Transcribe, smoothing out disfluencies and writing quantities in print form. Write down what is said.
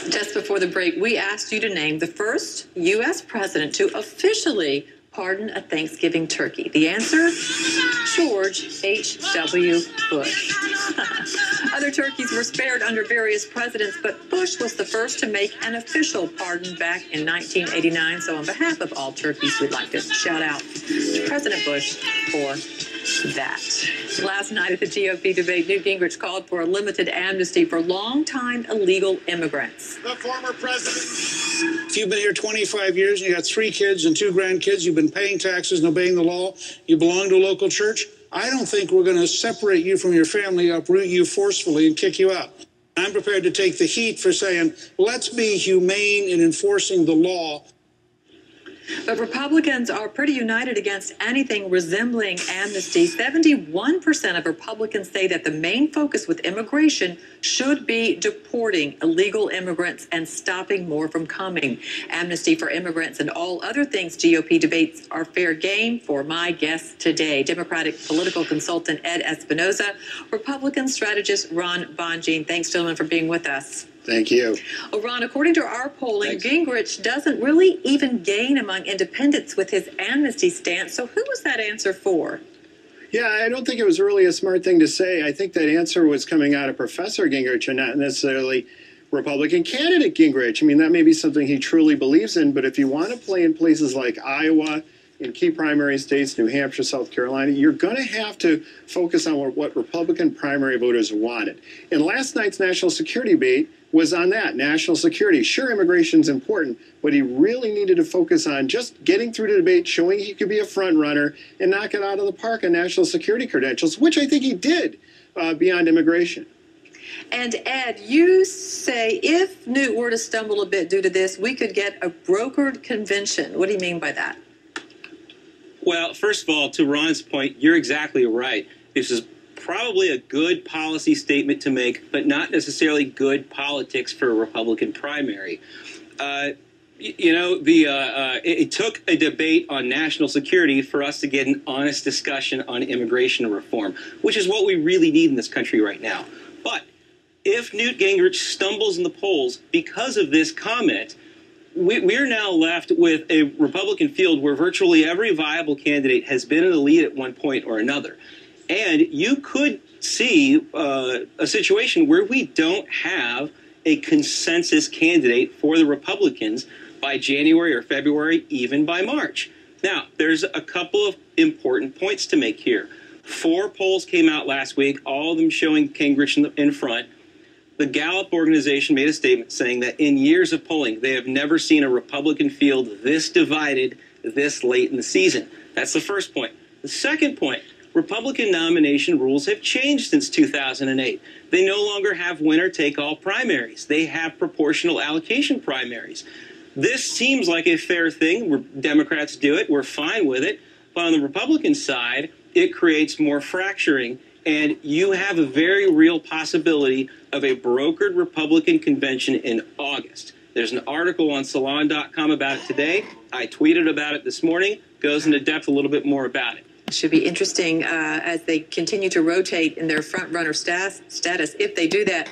Just before the break, we asked you to name the first U.S. president to officially pardon a Thanksgiving turkey. The answer? George H.W. Bush. Other turkeys were spared under various presidents, but Bush was the first to make an official pardon back in 1989. So on behalf of all turkeys, we'd like to shout out to President Bush for that. Last night at the GOP debate, Newt Gingrich called for a limited amnesty for longtime illegal immigrants. The former president. If you've been here 25 years and you got 3 kids and 2 grandkids, you've been paying taxes and obeying the law, you belong to a local church, I don't think we're going to separate you from your family, uproot you forcefully, and kick you out. I'm prepared to take the heat for saying, let's be humane in enforcing the law. But Republicans are pretty united against anything resembling amnesty. 71% of Republicans say that the main focus with immigration should be deporting illegal immigrants and stopping more from coming. Amnesty for immigrants and all other things GOP debates are fair game for my guest today. Democratic political consultant Ed Espinoza, Republican strategist Ron Bonjean. Thanks, gentlemen, for being with us. Thank you. Well, Ron, according to our polling, Gingrich doesn't really even gain among independents with his amnesty stance. So who was that answer for? Yeah, I don't think it was really a smart thing to say. I think that answer was coming out of Professor Gingrich and not necessarily Republican candidate Gingrich. I mean, that may be something he truly believes in, but if you want to play in places like Iowa, in key primary states, New Hampshire, South Carolina, you're going to have to focus on what Republican primary voters wanted. And last night's national security debate was on that, national security. Sure, immigration's important, but he really needed to focus on just getting through the debate, showing he could be a front runner, and knock it out of the park on national security credentials, which I think he did beyond immigration. And Ed, you say if Newt were to stumble a bit due to this, we could get a brokered convention. What do you mean by that? Well, first of all, to Ron's point, you're exactly right. This is probably a good policy statement to make, but not necessarily good politics for a Republican primary. It took a debate on national security for us to get an honest discussion on immigration reform, which is what we really need in this country right now. But if Newt Gingrich stumbles in the polls because of this comment, we're now left with a Republican field where virtually every viable candidate has been in the lead at one point or another. And you could see a situation where we don't have a consensus candidate for the Republicans by January or February, even by March. Now, there's a couple of important points to make here. 4 polls came out last week, all of them showing Gingrich in front. The Gallup organization made a statement saying that in years of polling, they have never seen a Republican field this divided this late in the season. That's the first point. The second point, Republican nomination rules have changed since 2008. They no longer have winner-take-all primaries. They have proportional allocation primaries. This seems like a fair thing. Democrats do it. We're fine with it. But on the Republican side, it creates more fracturing. And you have a very real possibility of a brokered Republican convention in August. There's an article on Salon.com about it today. I tweeted about it this morning. Goes into depth a little bit more about it. It should be interesting as they continue to rotate in their front runner status if they do that.